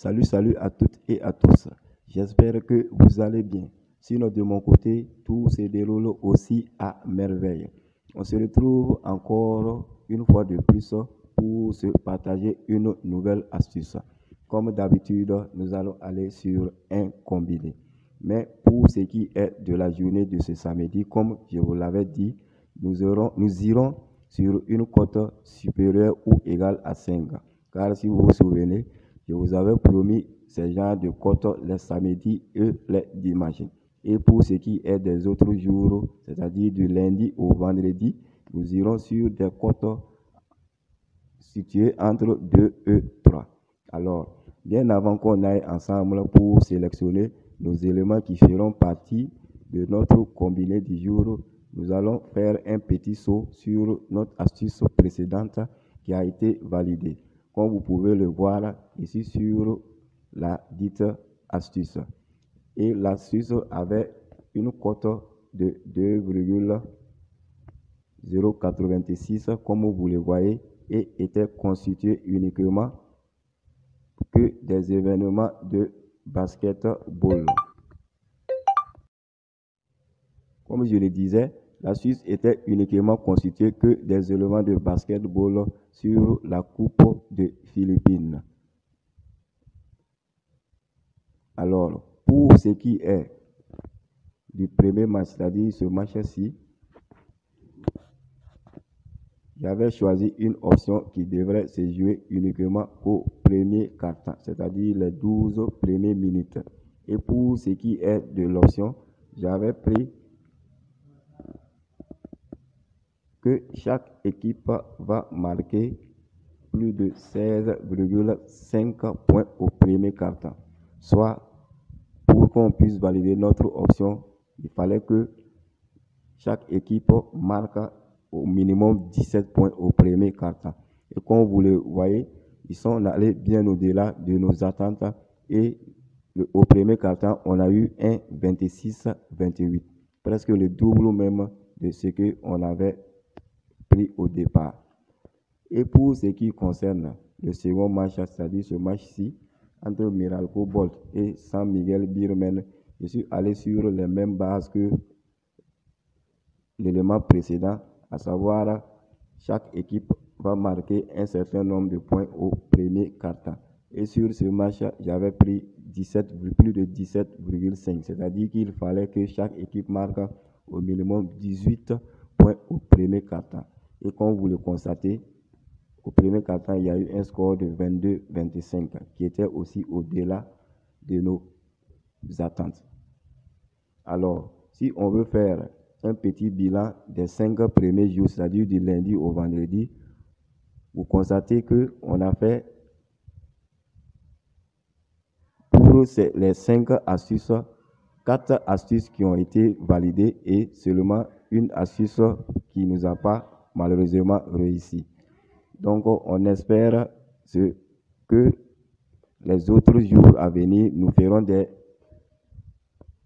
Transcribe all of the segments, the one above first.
Salut à toutes et à tous. J'espère que vous allez bien. Sinon, de mon côté, tout se déroule aussi à merveille. On se retrouve encore une fois de plus pour se partager une nouvelle astuce. Comme d'habitude, nous allons aller sur un combiné. Mais pour ce qui est de la journée de ce samedi, comme je vous l'avais dit, nous irons sur une cote supérieure ou égale à 5. Car si vous vous souvenez, je vous avais promis ces genres de cotes les samedis et les dimanches. Et pour ce qui est des autres jours, c'est-à-dire du lundi au vendredi, nous irons sur des cotes situées entre 2 et 3. Alors, bien avant qu'on aille ensemble pour sélectionner nos éléments qui feront partie de notre combiné du jour, nous allons faire un petit saut sur notre astuce précédente qui a été validée. Comme vous pouvez le voir ici sur la dite astuce. Et l'astuce avait une cote de 2,086 comme vous le voyez et était constituée uniquement que des événements de basketball. Comme je le disais, l'astuce était uniquement constituée que des éléments de basketball sur la Coupe de Philippines. Alors, pour ce qui est du premier match, c'est-à-dire ce match-ci, j'avais choisi une option qui devrait se jouer uniquement au premier quart-temps, c'est-à-dire les 12 premières minutes. Et pour ce qui est de l'option, j'avais pris que chaque équipe va marquer plus de 16,5 points au premier quart-temps. Soit, pour qu'on puisse valider notre option, il fallait que chaque équipe marque au minimum 17 points au premier quart-temps. Et comme vous le voyez, ils sont allés bien au-delà de nos attentes. Et au premier quart-temps, on a eu un 26-28. Presque le double même de ce qu'on avait pris au départ. Et pour ce qui concerne le second match, c'est-à-dire ce match-ci, entre Miralco Bolt et San Miguel Birmen, je suis allé sur les mêmes bases que l'élément précédent, à savoir chaque équipe va marquer un certain nombre de points au premier quart-temps. Et sur ce match, j'avais pris plus de 17,5, c'est-à-dire qu'il fallait que chaque équipe marque au minimum 18 points au premier quart-temps. Et comme vous le constatez, au premier quart-temps, il y a eu un score de 22-25 qui était aussi au-delà de nos attentes. Alors, si on veut faire un petit bilan des 5 premiers jours, c'est-à-dire du lundi au vendredi, vous constatez qu'on a fait pour les 5 astuces, 4 astuces qui ont été validées et seulement une astuce qui ne nous a pas malheureusement réussi. Donc, on espère que les autres jours à venir, nous ferons des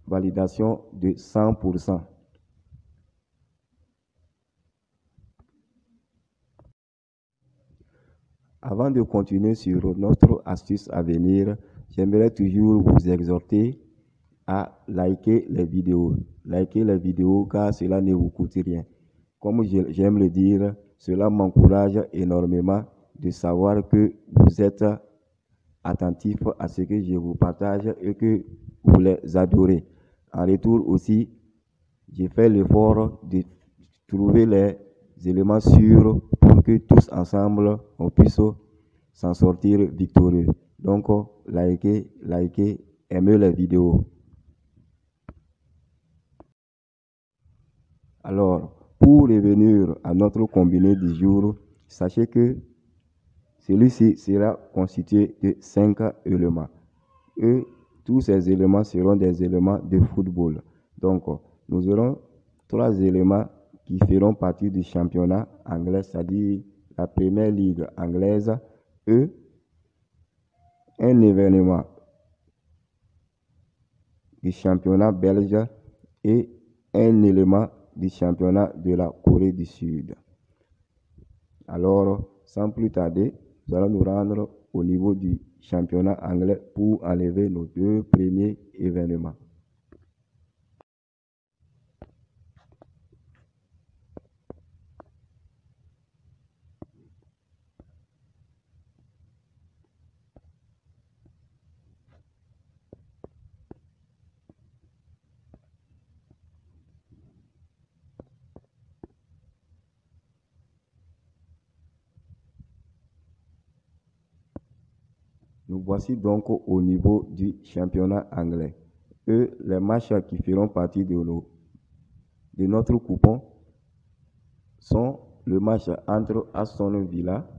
validations de 100%. Avant de continuer sur notre astuce à venir, j'aimerais toujours vous exhorter à liker les vidéos. Likez les vidéos car cela ne vous coûte rien. Comme j'aime le dire, cela m'encourage énormément de savoir que vous êtes attentifs à ce que je vous partage et que vous les adorez. En retour aussi, j'ai fait l'effort de trouver les éléments sûrs pour que tous ensemble, on puisse s'en sortir victorieux. Donc, likez, aimez les vidéos. Alors, pour revenir à notre combiné du jour, sachez que celui-ci sera constitué de 5 éléments. Et tous ces éléments seront des éléments de football. Donc, nous aurons 3 éléments qui feront partie du championnat anglais, c'est-à-dire la première ligue anglaise, et un événement du championnat belge et un élément du championnat de la Corée du Sud. Alors, sans plus tarder, nous allons nous rendre au niveau du championnat anglais pour enlever nos 2 premiers événements. Nous voici donc au niveau du championnat anglais. Les matchs qui feront partie de notre coupon sont le match entre Aston Villa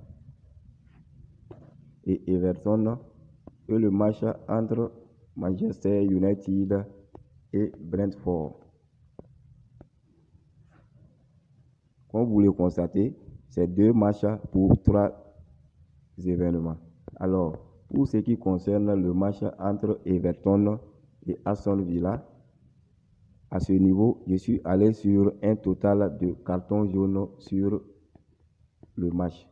et Everton et le match entre Manchester United et Brentford. Comme vous le constatez, c'est 2 matchs pour 3 événements. Alors, pour ce qui concerne le match entre Everton et Aston Villa, à ce niveau, je suis allé sur un total de cartons jaunes sur le match.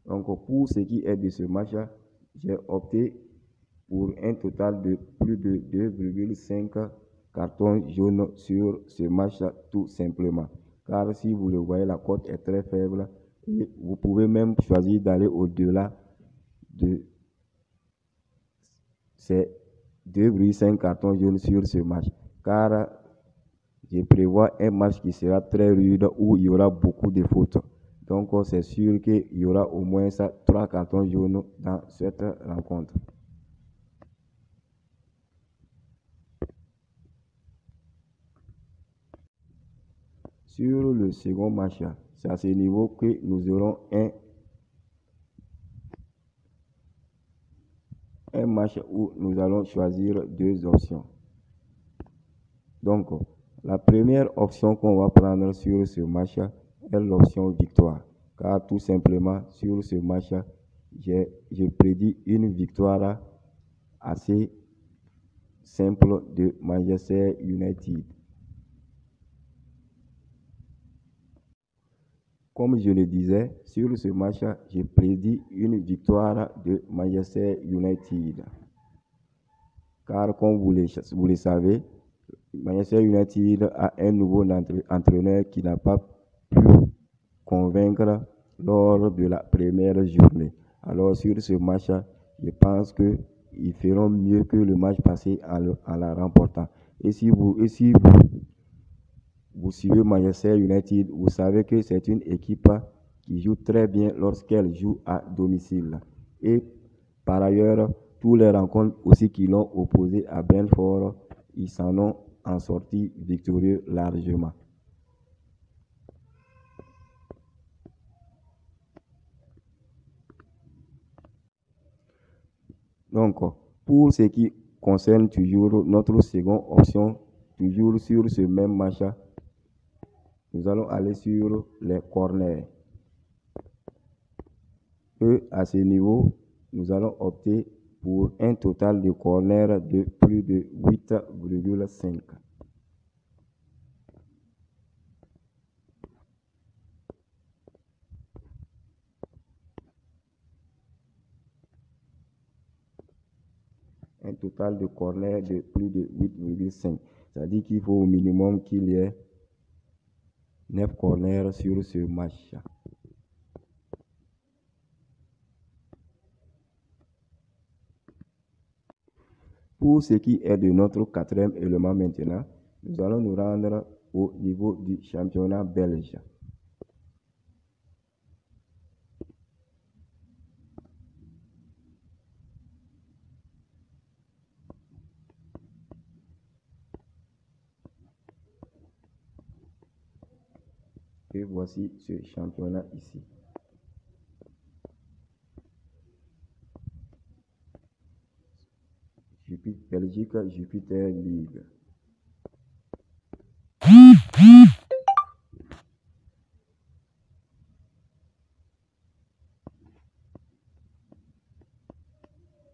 Donc, pour ce qui est de ce match, j'ai opté pour un total de plus de 2,5 cartons jaunes sur ce match tout simplement. Car si vous le voyez, la cote est très faible et vous pouvez même choisir d'aller au-delà de ces 2,5 cartons jaunes sur ce match. Car je prévois un match qui sera très rude où il y aura beaucoup de fautes. Donc, c'est sûr qu'il y aura au moins 3 cartons jaunes dans cette rencontre. Sur le second match, c'est à ce niveau que nous aurons un match où nous allons choisir 2 options. Donc, la première option qu'on va prendre sur ce match est l'option victoire. Car tout simplement, sur ce match, je prédis une victoire assez simple de Manchester United. Comme je le disais, sur ce match, je prédis une victoire de Manchester United. Car comme vous le savez, Manchester United a un nouveau entraîneur qui n'a pas pu convaincre lors de la première journée. Alors sur ce match, je pense qu'ils feront mieux que le match passé en la remportant. Et si vous suivez Manchester United, vous savez que c'est une équipe qui joue très bien lorsqu'elle joue à domicile. Et par ailleurs, tous les rencontres aussi qui l'ont opposé à Brentford, ils s'en ont en sorti victorieux largement. Donc, pour ce qui concerne toujours notre seconde option, toujours sur ce même match, nous allons aller sur les corners. Et à ce niveau, nous allons opter pour un total de corners de plus de 8,5. Un total de corners de plus de 8,5. C'est-à-dire qu'il faut au minimum qu'il y ait 9 corners sur ce match. Pour ce qui est de notre quatrième élément maintenant, nous allons nous rendre au niveau du championnat belge. Et voici ce championnat ici. Belgique, Jupiter League.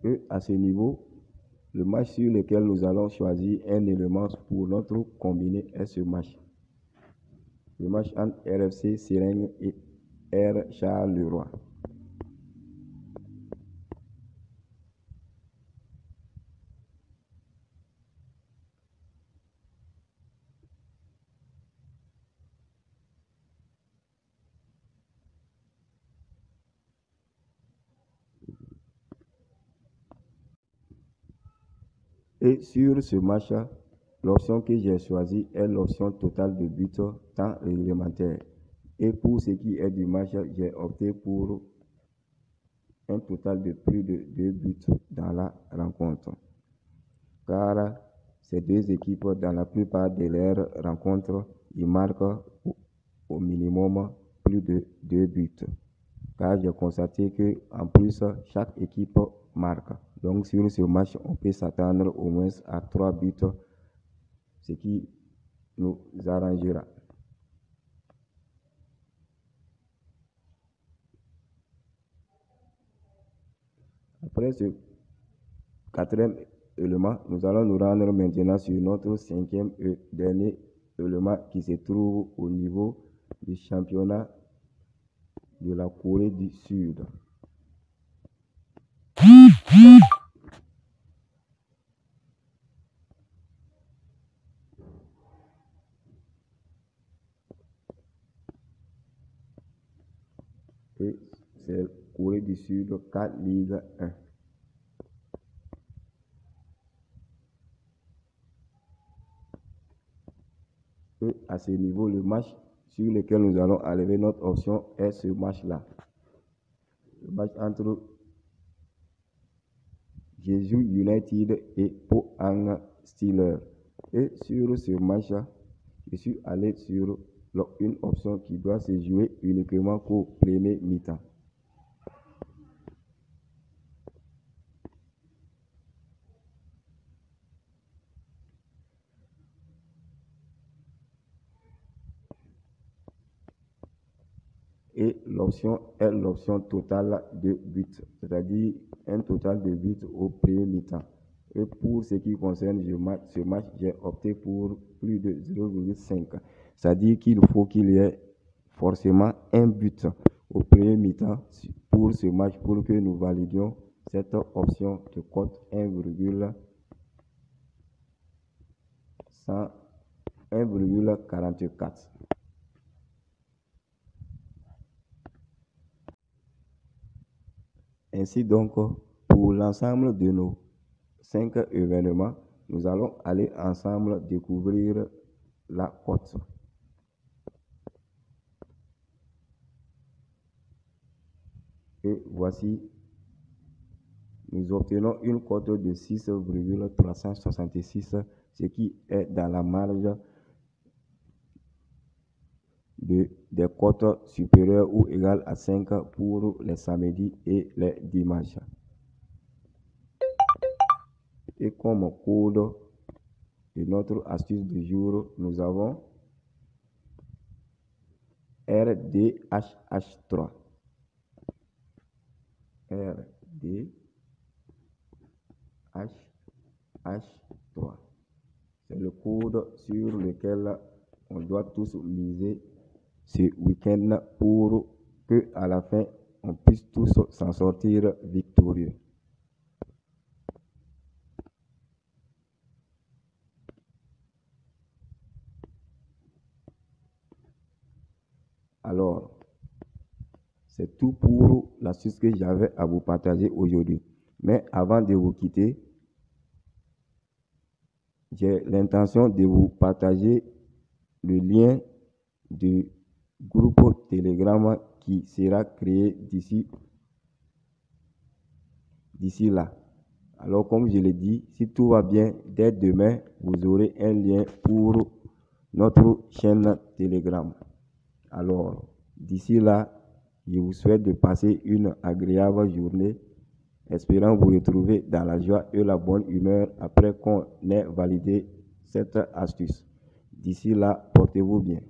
Et à ce niveau, Le match sur lequel nous allons choisir un élément pour notre combiné est ce match. Le match entre RFC Serengue et R. Charleroi. Et sur ce match, l'option que j'ai choisie est l'option totale de buts temps réglementaire. Et pour ce qui est du match, j'ai opté pour un total de plus de 2 buts dans la rencontre. Car ces deux équipes, dans la plupart de leurs rencontres, ils marquent au minimum plus de 2 buts. Car j'ai constaté qu'en plus, chaque équipe marque. Donc sur ce match, on peut s'attendre au moins à 3 buts, ce qui nous arrangera. Après ce quatrième élément, nous allons nous rendre maintenant sur notre cinquième et dernier élément qui se trouve au niveau du championnat de la Corée du Sud. Et c'est Corée du Sud 4 Ligue 1. Et à ce niveau, le match sur lequel nous allons enlever notre option est ce match-là. Le match entre Jeju United et Pohang Steelers. Et sur ce match, je suis allé sur une option qui doit se jouer uniquement qu'au premier mi-temps. Et l'option est l'option totale de buts, c'est-à-dire un total de buts au premier mi-temps. Et pour ce qui concerne ce match, j'ai opté pour plus de 0,5. C'est-à-dire qu'il faut qu'il y ait forcément un but au premier mi-temps pour ce match pour que nous validions cette option de cote 1,44. Ainsi donc, pour l'ensemble de nos 5 événements, nous allons aller ensemble découvrir la cote. Et voici, nous obtenons une cote de 6,366, ce qui est dans la marge des cotes supérieures ou égales à 5 pour les samedis et les dimanches. Et comme code de notre astuce du jour, nous avons RDHH3. RDHH3. C'est le code sur lequel on doit tous miser ce week-end pour que à la fin on puisse tous s'en sortir victorieux. Alors, c'est tout pour l'astuce que j'avais à vous partager aujourd'hui. Mais avant de vous quitter, j'ai l'intention de vous partager le lien du groupe Telegram qui sera créé d'ici là. Alors, comme je l'ai dit, si tout va bien, dès demain, vous aurez un lien pour notre chaîne Telegram. Alors, d'ici là, je vous souhaite de passer une agréable journée, espérant vous retrouver dans la joie et la bonne humeur après qu'on ait validé cette astuce. D'ici là, portez-vous bien.